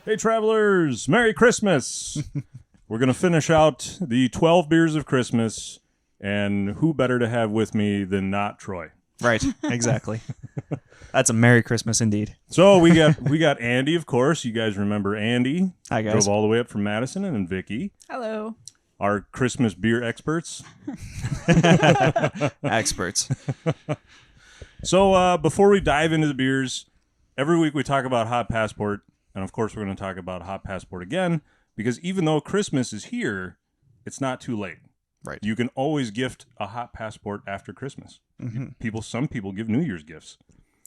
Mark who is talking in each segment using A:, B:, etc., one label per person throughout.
A: Hey, travelers, Merry Christmas. We're going to finish out the 12 beers of Christmas, and who better to have with me than not Troy?
B: Right, exactly. That's a Merry Christmas indeed.
A: So we got Andy, of course. You guys remember Andy.
B: Hi, guys.
A: Drove all the way up from Madison, and then Vicky.
C: Hello.
A: Our Christmas beer experts.
B: Experts.
A: So before we dive into the beers, every week we talk about Hot Passport, and of course we're going to talk about Hot Passport again, because even though Christmas is here, it's not too late.
B: Right.
A: You can always gift a Hot Passport after Christmas.
B: Mm-hmm.
A: Some people give New Year's gifts.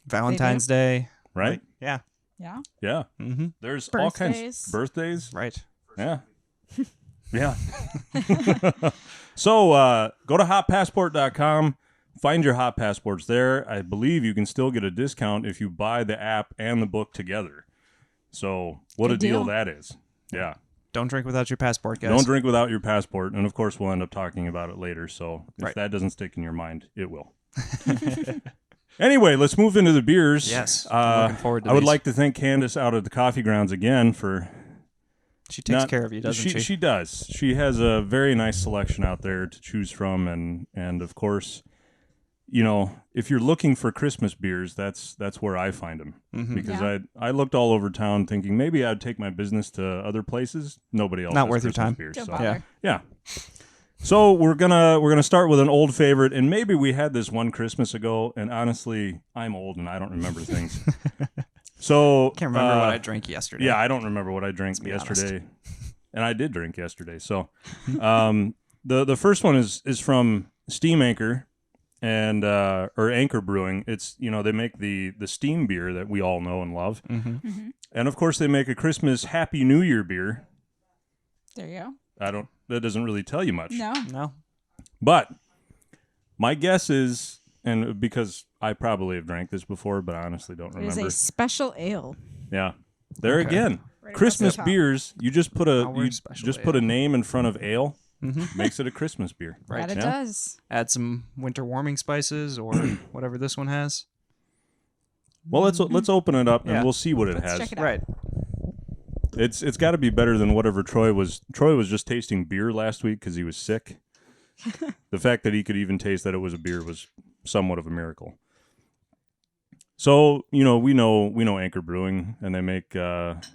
B: Valentine's Day.
A: Right?
B: Like, yeah.
C: Yeah.
A: Yeah.
B: Mm-hmm.
A: There's
C: Birthdays.
A: all kinds. Birthdays.
B: Right.
A: Yeah. Yeah. So go to hotpassport.com. Find your Hot Passports there. I believe you can still get a discount if you buy the app and the book together. So what
C: Good
A: a deal
C: deal.
A: that is. Yeah.
B: Don't drink without your passport, guys.
A: Don't drink without your passport. And of course, we'll end up talking about it later. So if
B: Right.
A: that doesn't stick in your mind, it will. Anyway, let's move into the beers.
B: Yes. I'm looking forward to
A: I would
B: these.
A: like to thank Candace out at the Coffee Grounds again for...
B: She takes care of you, doesn't she?
A: She does. She has a very nice selection out there to choose from. And of course, you know, if you're looking for Christmas beers, that's where I find them.
B: Mm-hmm.
A: Because
C: Yeah.
A: I looked all over town thinking maybe I'd take my business to other places. Nobody else
B: Not
A: has
B: worth your
A: Christmas
B: time.
A: beers,
C: Don't
A: so.
C: bother.
B: Yeah.
A: Yeah. So we're gonna start with an old favorite, and maybe we had this one Christmas ago, and honestly, I'm old and I don't remember things. So
B: Can't remember what I drank yesterday.
A: yeah, I don't remember what I drank
B: be
A: yesterday, and I did drink yesterday. So the first one is from Steam Anchor and or Anchor Brewing. It's, you know, they make the steam beer that we all know and love,
B: Mm-hmm.
A: and of course they make a Christmas Happy New Year beer.
C: There you go.
A: That doesn't really tell you much.
C: No.
B: No.
A: But my guess is, and because I probably have drank this before, but I honestly don't
C: It is
A: remember.
C: a special ale.
A: Yeah, there
B: Okay.
A: again,
C: Right
A: Christmas
C: across the top.
A: beers. You just put
B: Our special
A: put a
B: ale.
A: name in front of ale,
B: Mm-hmm.
A: makes it a Christmas beer.
B: Right.
C: That it
A: Yeah.
C: does.
B: Add some winter warming spices or whatever this one has.
A: Well, let's open it up and
B: Yeah.
A: we'll see what it
C: Let's
A: has.
C: check it out.
B: Right.
A: It's got to be better than whatever Troy was. Troy was just tasting beer last week because he was sick. The fact that he could even taste that it was a beer was somewhat of a miracle. So, you know, we know Anchor Brewing, and they make, like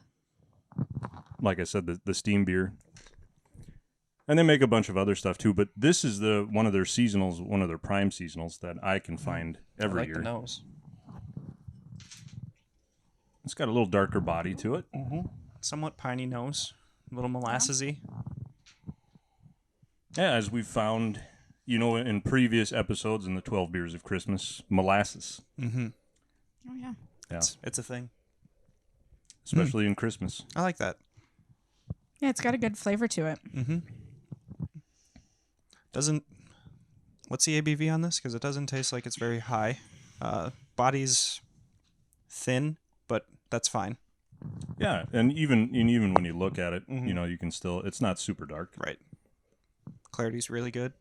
A: I said, the steam beer, and they make a bunch of other stuff too. But this is one of their seasonals, one of their prime seasonals that I can find every
B: I like
A: year.
B: the nose.
A: It's got a little darker body to it.
B: Mm-hmm. Somewhat piney nose. A little molassesy.
A: Yeah, as we've found, you know, in previous episodes in the 12 Beers of Christmas, molasses.
B: Mm-hmm.
C: Oh, yeah.
A: Yeah,
B: It's a thing.
A: especially in Christmas.
B: I like that.
C: Yeah, it's got a good flavor to it.
B: Mm-hmm. What's the ABV on this? Because it doesn't taste like it's very high. Body's thin, but that's fine.
A: Yeah, and even when you look at it,
B: Mhm.
A: you know, you can still, it's not super dark.
B: Right. Clarity's really good.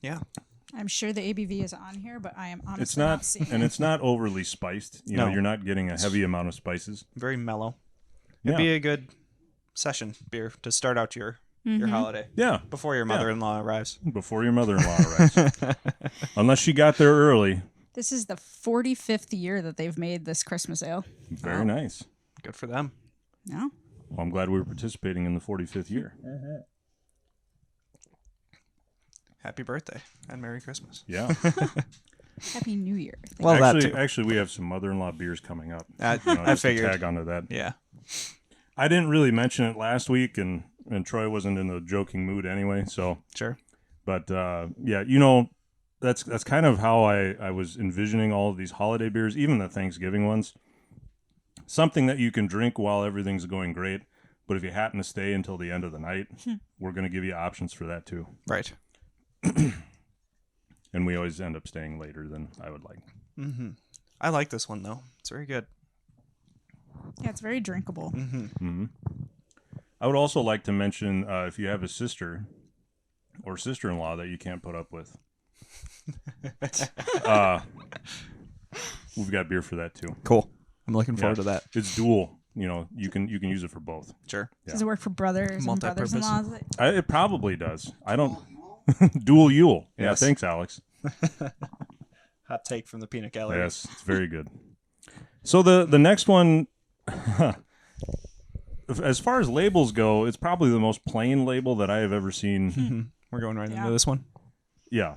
B: Yeah.
C: I'm sure the ABV is on here, but I am honestly
A: It's not,
C: seeing
A: and
C: it.
A: it's not overly spiced. You know,
B: No.
A: you're not getting a heavy amount of spices.
B: Very mellow.
A: Yeah,
B: It'd be a good session beer to start out your holiday
A: yeah.
B: before your mother-in-law arrives.
A: Before your mother-in-law arrives, unless she got there early.
C: This is the 45th year that they've made this Christmas ale.
A: Very
B: Wow.
A: nice.
B: Good for them.
C: No?
A: Well, I'm glad we were participating in the 45th year.
B: Happy birthday and Merry Christmas.
A: Yeah.
C: Happy New Year.
B: Well, that too.
A: actually, we have some mother-in-law beers coming up.
B: I
A: You know, just to
B: figured.
A: tag onto that.
B: Yeah.
A: I didn't really mention it last week, and Troy wasn't in the joking mood anyway. So,
B: Sure.
A: but yeah, you know, that's kind of how I was envisioning all of these holiday beers, even the Thanksgiving ones. Something that you can drink while everything's going great, but if you happen to stay until the end of the night, we're going to give you options for that too.
B: Right.
A: And we always end up staying later than I would like.
B: Mm-hmm. I like this one though. It's very good.
C: Yeah, it's very drinkable.
B: Mm-hmm.
A: I would also like to mention if you have a sister or sister-in-law that you can't put up with, we've got beer for that too.
B: Cool. I'm looking forward to that.
A: It's dual. You know, you can use it for both.
B: Sure.
C: Does it work for brothers and
B: Multi-purpose.
C: brothers-in-laws?
A: It probably does. I don't. Dual Yule. Yeah,
B: Yes.
A: thanks, Alex.
B: Hot take from the peanut gallery.
A: Yes, it's very good. So the next one, as far as labels go, it's probably the most plain label that I have ever seen.
B: We're going right
C: Yeah.
B: into this one.
A: Yeah,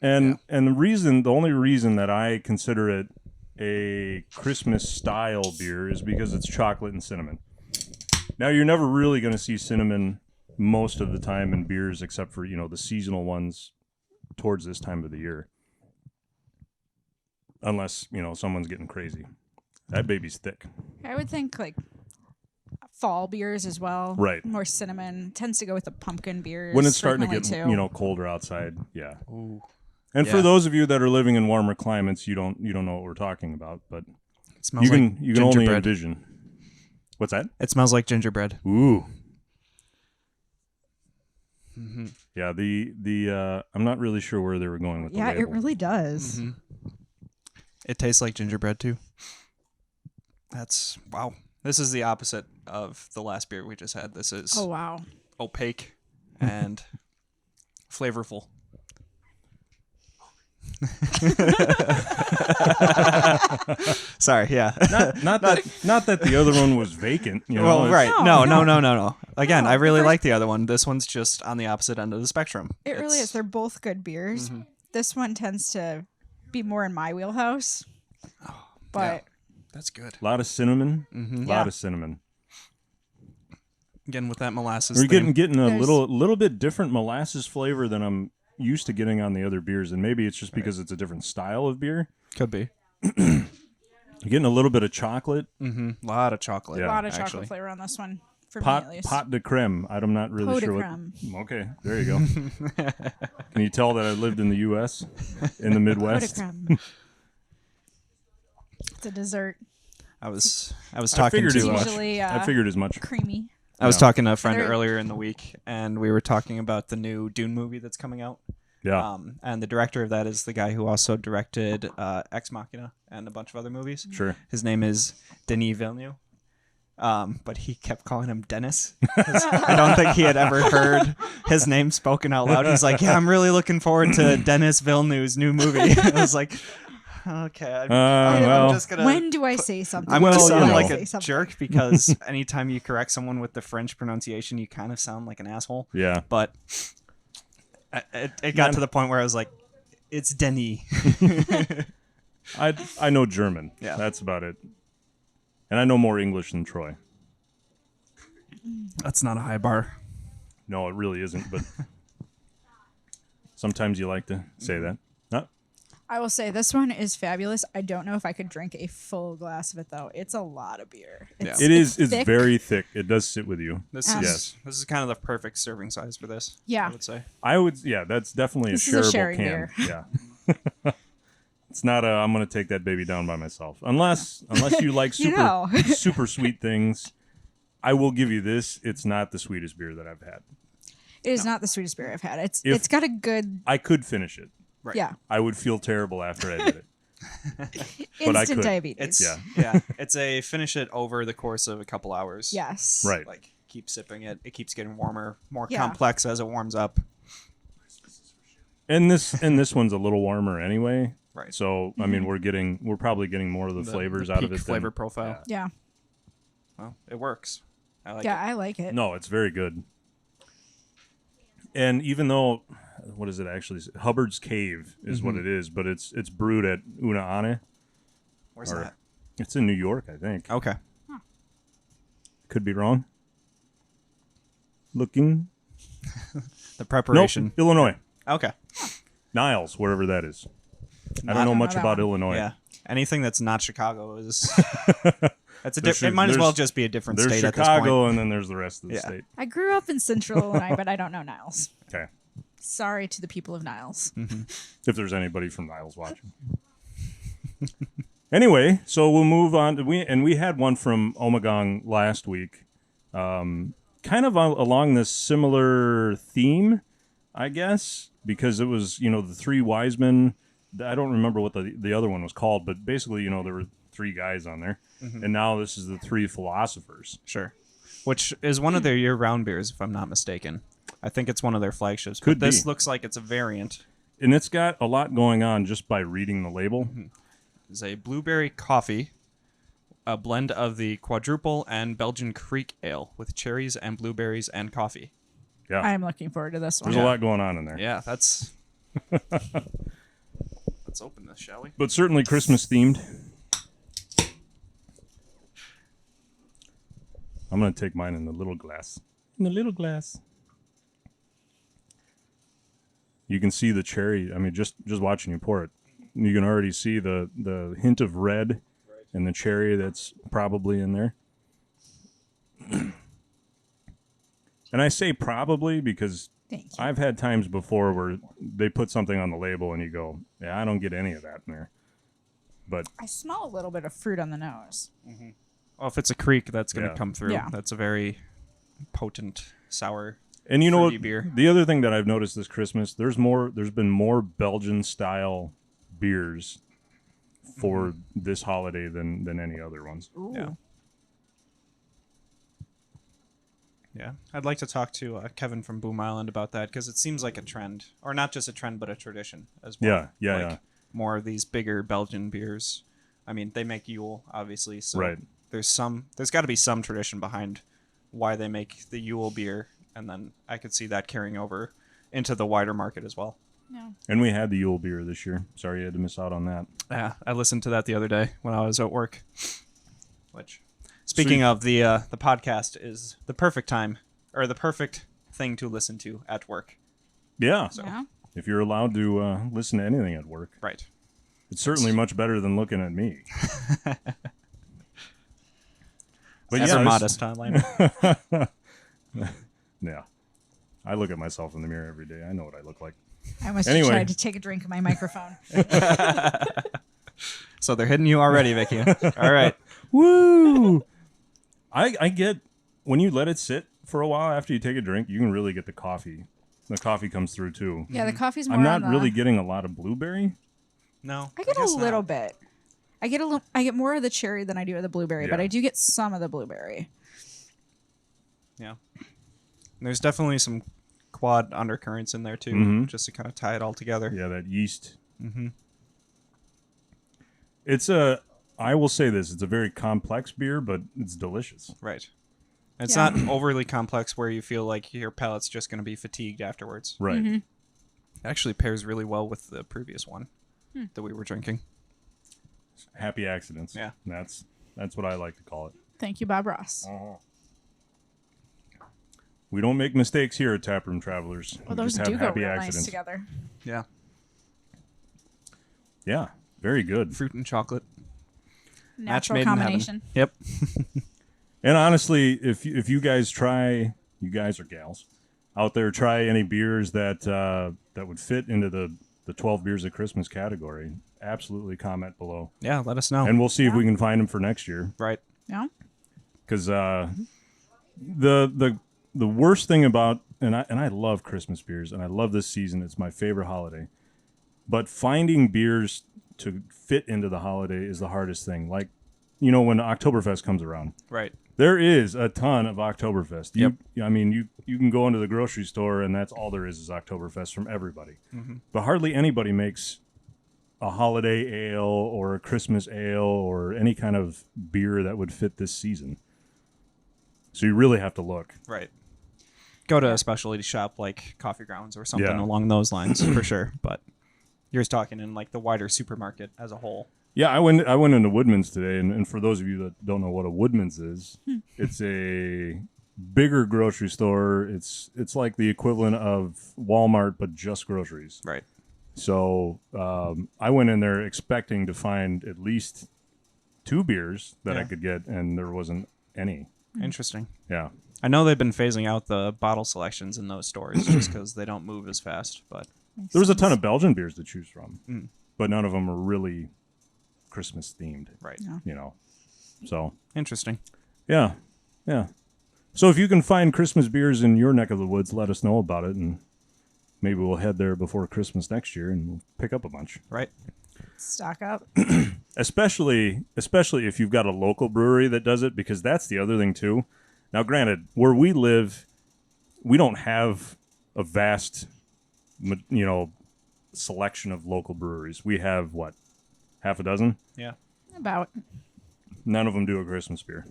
A: and the only reason that I consider it a Christmas style beer is because it's chocolate and cinnamon. Now you're never really going to see cinnamon most of the time in beers, except for the seasonal ones towards this time of the year, unless someone's getting crazy. That baby's thick.
C: I would think like fall beers as well.
A: Right.
C: More cinnamon tends to go with the pumpkin beers.
A: When it's starting to get
C: frequently, too.
A: colder outside. Yeah.
B: Ooh.
A: And for
B: Yeah.
A: those of you that are living in warmer climates, you don't know what we're talking about, but
B: It smells
A: you
B: like
A: can only
B: gingerbread.
A: envision. What's that?
B: It smells like gingerbread.
A: Ooh. Yeah, the I'm not really sure where they were going with the
C: Yeah,
A: label.
C: it really does.
B: It tastes like gingerbread too. That's wow. This is the opposite of the last beer we just had. This is
C: Oh wow.
B: opaque and flavorful. Sorry, yeah.
A: Not that the other one was vacant.
B: Well,
A: it's-
B: right.
C: No,
B: No. Again,
C: No,
B: I really
C: first-
B: like the other one. This one's just on the opposite end of the spectrum.
C: It really
B: It's-
C: is. They're both good beers. This one tends to be more in my wheelhouse. But
B: That's good.
A: A lot of cinnamon. A
C: Yeah.
A: lot of cinnamon.
B: Again, with that molasses
A: We're
B: thing.
A: getting a
C: There's-
A: little bit different molasses flavor than I'm used to getting on the other beers, and maybe it's just because it's a different style of beer.
B: Could be.
A: You're getting a little bit of chocolate.
B: A lot of chocolate.
A: Yeah.
C: a lot of
B: actually.
C: chocolate flavor on this one. For me
A: Pot
C: at least.
A: de creme. I'm not really
C: Pot de
A: sure
C: creme.
A: what. Okay, there you go. Can you tell that I lived in the U.S. in the
C: Pot de
A: Midwest?
C: creme. It's a dessert.
B: I was
A: I
B: talking
A: figured as
B: to
A: much.
C: Usually,
A: I figured as much.
C: creamy.
B: I was
A: Yeah.
B: talking to a friend
C: They're-
B: earlier in the week, and we were talking about the new Dune movie that's coming out.
A: Yeah,
B: And the director of that is the guy who also directed Ex Machina and a bunch of other movies.
A: sure.
B: His name is Denis Villeneuve. But he kept calling him Dennis. 'Cause I don't think he had ever heard his name spoken out loud. He's like, "Yeah, I'm really looking forward to Dennis Villeneuve's new movie." I was like, "Okay,
A: well.
B: I'm just gonna."
C: When do I say something?
B: I'm gonna
A: Well,
B: sound
A: you
B: like
A: know.
B: a jerk because anytime you correct someone with the French pronunciation, you kind of sound like an asshole.
A: Yeah.
B: But it got to the point where I was like, "It's Denis."
A: I know German.
B: Yeah.
A: That's about it. And I know more English than Troy.
B: That's not a high bar.
A: No, it really isn't. But sometimes you like to say that. Huh?
C: I will say this one is fabulous. I don't know if I could drink a full glass of it though. It's a lot of beer. It's,
A: It is. It's
C: thick.
A: very thick. It does sit with you.
B: This
C: Um,
B: is
A: Yes.
B: this is kind of the perfect serving size for this.
C: Yeah.
B: I would say.
A: I would. Yeah, that's definitely
C: This
A: a
C: is a
A: shareable
C: sharing
A: can.
C: beer.
A: Yeah. It's not a. I'm going to take that baby down by myself. Unless you like
C: You
A: super
C: know.
A: super sweet things. I will give you this. It's not the sweetest beer that I've had.
C: It is not the sweetest beer I've had.
A: If-
C: It's got a good
A: I could finish it.
B: Right.
C: yeah.
A: I would feel terrible after I did it. But I
C: Instant
A: could.
C: diabetes.
A: Yeah.
B: Yeah, it's a finish it over the course of a couple hours.
C: Yes.
A: Right.
B: Like keep sipping it. It keeps getting warmer, more
C: Yeah.
B: complex as it warms up.
A: And this one's a little warmer anyway.
B: Right.
A: So I mean, we're probably getting more of the flavors out of
B: peak
A: it.
B: flavor
A: than,
B: profile.
C: Yeah.
B: Well, it works. I like
C: Yeah,
B: it.
C: I like it.
A: No, it's very good. And even though, what is it actually? Hubbard's Cave is what it is, but it's brewed at Una Ane.
B: Where's
A: or-
B: that?
A: It's in New York, I think.
B: Okay.
A: Could be wrong. Looking.
B: The
A: Nope,
B: preparation.
A: Illinois.
B: Okay.
A: Niles, wherever that is. I
B: Not-
A: don't know
C: know
A: much
C: that
A: about
C: one.
A: Illinois.
B: Yeah. Anything that's not Chicago is. That's a
A: There's
B: it might as well
A: there's-
B: just be a different
A: There's
B: state at this
A: Chicago,
B: point.
A: and then there's the rest of the
B: Yeah.
A: state.
C: I grew up in Central Illinois, but I don't know Niles.
A: Okay.
C: Sorry to the people of Niles.
A: If there's anybody from Niles watching. Anyway, so we'll move on. We had one from Ommegang last week, kind of along this similar theme, I guess, because it was the three wise men I don't remember what the other one was called, but basically, there were 3 guys on there, and now this is the 3 Philosophers.
B: Sure. Which is one of their year-round beers, if I'm not mistaken. I think it's one of their flagships.
A: Could
B: but this
A: be.
B: looks like it's a variant.
A: And it's got a lot going on just by reading the label.
B: It's a blueberry coffee, a blend of the quadruple and Belgian Creek ale with cherries and blueberries and coffee.
A: Yeah,
C: I'm looking forward to this one.
A: there's a lot going on in there.
B: Yeah, that's... Let's open this, shall we?
A: But certainly Christmas themed. I'm going to take mine in the little glass. In the little glass. You can see the cherry. I mean, just watching you pour it, you can already see the hint of red and the cherry that's probably in there. And I say probably because
C: Thank you.
A: I've had times before where they put something on the label and you go, yeah, I don't get any of that in there. But
C: I smell a little bit of fruit on the nose.
B: Oh, if it's a creek, that's going to
A: Yeah.
B: come through.
C: Yeah.
B: That's a very potent, sour...
A: And you know what?
B: fruity beer.
A: The other thing that I've noticed this Christmas, there's been more Belgian style beers for this holiday than any other ones.
C: Ooh.
B: Yeah. Yeah, I'd like to talk to Kevin from Boom Island about that because it seems like a trend, or not just a trend, but a tradition as well.
A: Yeah.
B: More of these bigger Belgian beers. I mean, they make Yule, obviously, so
A: Right.
B: there's got to be some tradition behind why they make the Yule beer, and then I could see that carrying over into the wider market as well.
C: No.
A: And we had the Yule beer this year. Sorry you had to miss out on that.
B: Yeah, I listened to that the other day when I was at work. Which, speaking of, the podcast is the perfect time, or the perfect thing to listen to at work.
A: Yeah.
C: Yeah.
A: If you're allowed to listen to anything at work.
B: Right.
A: It's certainly much better than looking at me. But
B: That's
A: yeah,
B: a modest timeline.
A: Yeah. I look at myself in the mirror every day. I know what I look like.
C: I almost
A: Anyway.
C: tried to take a drink of my microphone.
B: So they're hitting you already, Vicky. All right.
A: Woo! I get, when you let it sit for a while after you take a drink, you can really get the coffee. The coffee comes through too.
C: Yeah, the coffee's more
A: I'm not
C: on the...
A: really getting a lot of blueberry.
B: No.
C: I get a
B: guess
C: little
B: not.
C: bit. I get more of the cherry than I do of the blueberry, but
A: Yeah.
C: I do get some of the blueberry.
B: Yeah. There's definitely some quad undercurrents in there too,
A: Mhm.
B: just to kind of tie it all together.
A: Yeah, that yeast.
B: Mm-hmm.
A: I will say this, it's a very complex beer, but it's delicious.
B: Right. It's
C: Yeah.
B: not overly complex where you feel like your palate's just going to be fatigued afterwards.
A: Right.
C: Mm-hmm.
B: It actually pairs really well with the previous one that we were drinking.
A: Happy accidents.
B: Yeah.
A: That's what I like to call it.
C: Thank you, Bob Ross.
A: We don't make mistakes here at Taproom Travelers.
C: Well,
A: we
C: those
A: just have
C: do go
A: happy
C: real
A: accidents.
C: nice together.
B: Yeah.
A: Yeah, very good.
B: Fruit and chocolate.
C: Natural
B: made in heaven.
C: combination.
B: Yep.
A: And honestly, if you guys try, you guys or gals out there, try any beers that would fit into the 12 beers of Christmas category, absolutely comment below.
B: Yeah, let us know.
A: And we'll see if we can find them for next year.
B: Right.
C: Yeah.
A: Because the worst thing about, and I love Christmas beers, and I love this season. It's my favorite holiday. But finding beers to fit into the holiday is the hardest thing. Like, when Oktoberfest comes around,
B: Right.
A: there is a ton of Oktoberfest. I mean, you can go into the grocery store, and that's all there is Oktoberfest from everybody.
B: Mm-hmm.
A: But hardly anybody makes a holiday ale or a Christmas ale or any kind of beer that would fit this season. So you really have to look.
B: Right. Go to a specialty shop like Coffee Grounds or something
A: Yeah.
B: along those lines for sure. But you're just talking in like the wider supermarket as a whole.
A: Yeah, I went into Woodman's today, and for those of you that don't know what a Woodman's is, it's a bigger grocery store. It's like the equivalent of Walmart, but just groceries.
B: Right.
A: So I went in there expecting to find at least 2 beers that I
B: Yeah.
A: could get, and there wasn't any.
B: Interesting.
A: Yeah.
B: I know they've been phasing out the bottle selections in those stores just because they don't move as fast. But
A: There was a ton of Belgian beers to choose from, but none of them were really Christmas themed.
B: right.
C: Yeah.
A: So
B: Interesting.
A: yeah. So if you can find Christmas beers in your neck of the woods, let us know about it, and maybe we'll head there before Christmas next year and we'll pick up a bunch.
B: Right.
C: Stock up.
A: Especially if you've got a local brewery that does it, because that's the other thing too. Now, granted, where we live, we don't have a vast, selection of local breweries. We have what, half a dozen?
B: Yeah.
C: About.
A: None of them do a Christmas beer.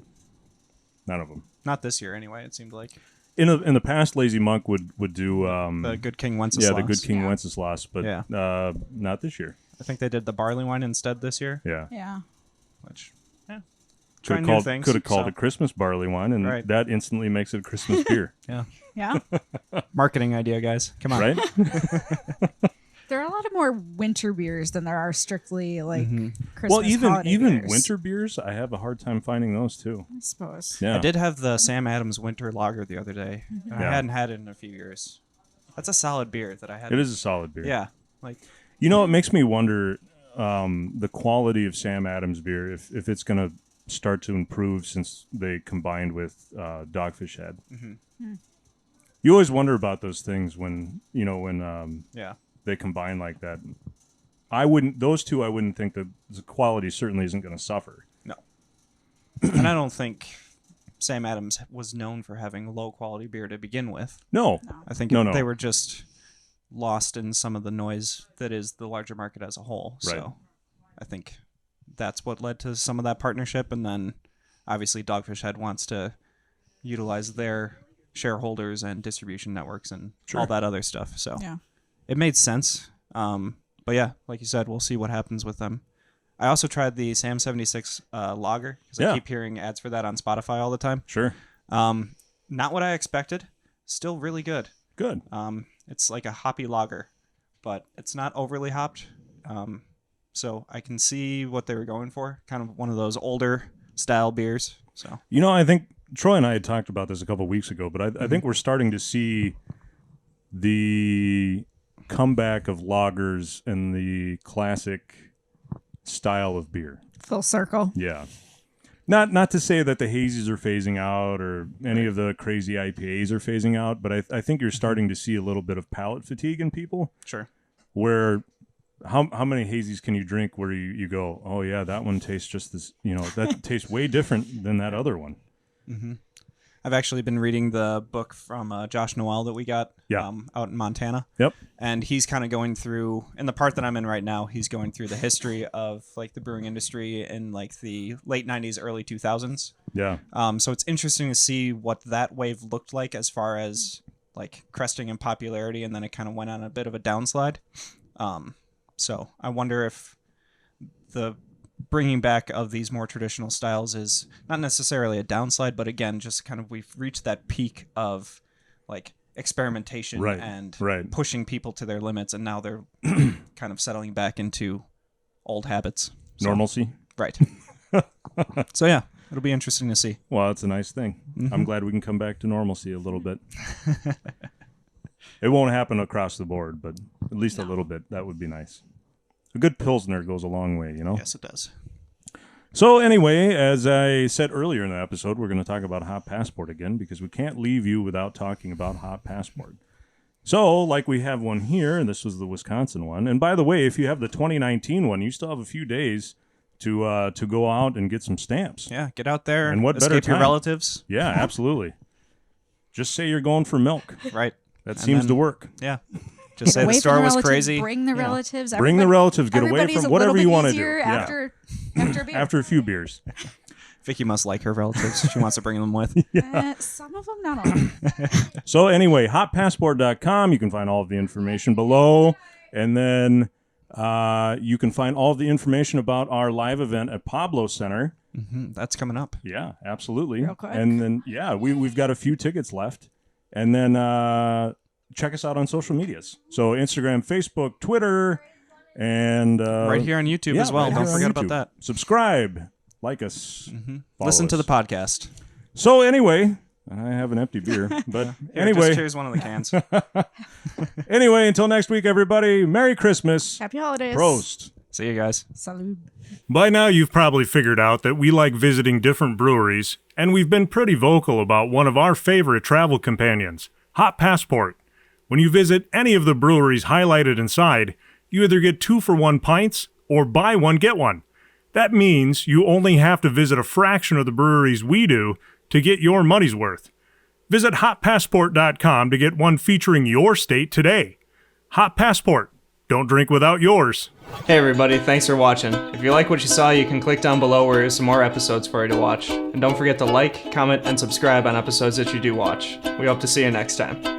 A: None of them.
B: Not this year, anyway. It seemed like
A: In the past, Lazy Monk would do
B: the Good King Wenceslas.
A: the Good King Wenceslas, but
B: Yeah.
A: not this year.
B: I think they did the barley wine instead this year.
A: Yeah.
C: Yeah.
B: Which, yeah,
A: Could
B: trying
A: have
B: new
A: called,
B: things.
A: could have called
B: so-
A: it Christmas barley wine, and
B: Right.
A: that instantly makes it a Christmas beer,
B: Yeah.
C: Yeah.
B: Marketing idea, guys. Come on.
A: right?
C: There are a lot of more winter beers than there are strictly like Christmas
A: Well,
C: holiday
A: even
C: beers,
A: winter beers, I have a hard time finding those too.
C: I suppose.
A: Yeah,
B: I did have the Sam Adams Winter Lager the other day. And
A: Yeah.
B: I hadn't had it in a few years. That's a solid beer that I had.
A: It is a solid beer.
B: Yeah. Like,
A: It makes me wonder the quality of Sam Adams beer, if it's going to start to improve since they combined with Dogfish Head. You always wonder about those things when
B: yeah.
A: they combine like that. Those two, I wouldn't think that the quality certainly isn't going to suffer.
B: No. And I don't think Sam Adams was known for having low quality beer to begin with.
A: No.
B: I think
A: No.
B: they were just lost in some of the noise that is the larger market as a whole.
A: Right.
B: So I think that's what led to some of that partnership. And then obviously Dogfish Head wants to utilize their shareholders and distribution networks and
A: Sure.
B: all that other stuff. So
C: Yeah.
B: it made sense. But yeah, like you said, we'll see what happens with them. I also tried the Sam 76 lager because
A: Yeah.
B: I keep hearing ads for that on Spotify all the time.
A: Sure.
B: Not what I expected. Still really good.
A: Good.
B: It's like a hoppy lager, but it's not overly hopped. So I can see what they were going for. Kind of one of those older style beers. So
A: I think Troy and I had talked about this a couple of weeks ago, but I think we're starting to see the comeback of lagers and the classic style of beer.
C: Full circle.
A: Yeah. Not to say that the hazies are phasing out or any of the crazy IPAs are phasing out, but I think you're starting to see a little bit of palate fatigue in people.
B: sure.
A: Where how many hazies can you drink where you go, oh yeah, that one tastes just this, that tastes way different than that other one.
B: I've actually been reading the book from Josh Noel that we got
A: Yeah.
B: out in Montana.
A: Yep.
B: And he's kind of going through, in the part that I'm in right now, he's going through the history of like the brewing industry in like the late 90s, early 2000s.
A: Yeah.
B: So it's interesting to see what that wave looked like as far as like cresting in popularity, and then it kind of went on a bit of a downslide. So I wonder if the bringing back of these more traditional styles is not necessarily a downslide, but again, just kind of we've reached that peak of like experimentation
A: Right,
B: and
A: right.
B: pushing people to their limits, and now they're kind of settling back into old habits. So-
A: Normalcy.
B: Right. So yeah, it'll be interesting to see.
A: Well, that's a nice thing. I'm glad we can come back to normalcy a little bit. It won't happen across the board, but at least a little bit. That would be nice. A good Pilsner goes a long way,
B: Yes, it does.
A: So anyway, as I said earlier in the episode, we're going to talk about Hop Passport again because we can't leave you without talking about Hop Passport. So, like we have one here, and this was the Wisconsin one. And by the way, if you have the 2019 one, you still have a few days to go out and get some stamps.
B: Yeah, get out there
A: And what better
B: escape your
A: time?
B: relatives.
A: Yeah, absolutely. Just say you're going for milk.
B: Right.
A: That
B: And
A: seems
B: then-
A: to work.
B: Yeah. Just say
C: Away
B: the
C: from
B: store was
C: relatives,
B: crazy.
C: Bring the
B: you know.
C: relatives.
A: Bring the relatives. Get away
C: everybody's
A: from
C: a
A: whatever
C: little
A: you
C: bit
A: want to do.
C: easier
A: Yeah.
C: after a beer.
A: After a few beers.
B: Vicky must like her relatives. She wants to bring them with.
C: Some of them, not all.
A: So anyway, hoppassport.com. You can find all of the information below. And then you can find all of the information about our live event at Pablo Center.
B: That's coming up.
A: Yeah, absolutely.
C: Real quick.
A: And then, we've got a few tickets left. And then check us out on social medias. So Instagram, Facebook, Twitter, and...
B: Right here on YouTube as well.
A: right
B: Don't
A: here on
B: forget about
A: YouTube.
B: that.
A: Subscribe. Like us. Follow
B: Listen to
A: us.
B: the podcast.
A: So anyway, I have an empty beer. But
B: Here,
A: anyway,
B: just here's one of the cans.
A: anyway, until next week, everybody, Merry Christmas.
C: Happy holidays.
A: Prost.
B: See you guys.
C: Salud.
A: By now, you've probably figured out that we like visiting different breweries, and we've been pretty vocal about one of our favorite travel companions, Hop Passport.
D: When you visit any of the breweries highlighted inside, you either get 2-for-1 pints or buy one, get one. That means you only have to visit a fraction of the breweries we do to get your money's worth. Visit hotpassport.com to get one featuring your state today. Hot Passport. Don't drink without yours.
B: Hey everybody, thanks for watching. If you like what you saw, you can click down below where there's some more episodes for you to watch. And don't forget to like, comment, and subscribe on episodes that you do watch. We hope to see you next time.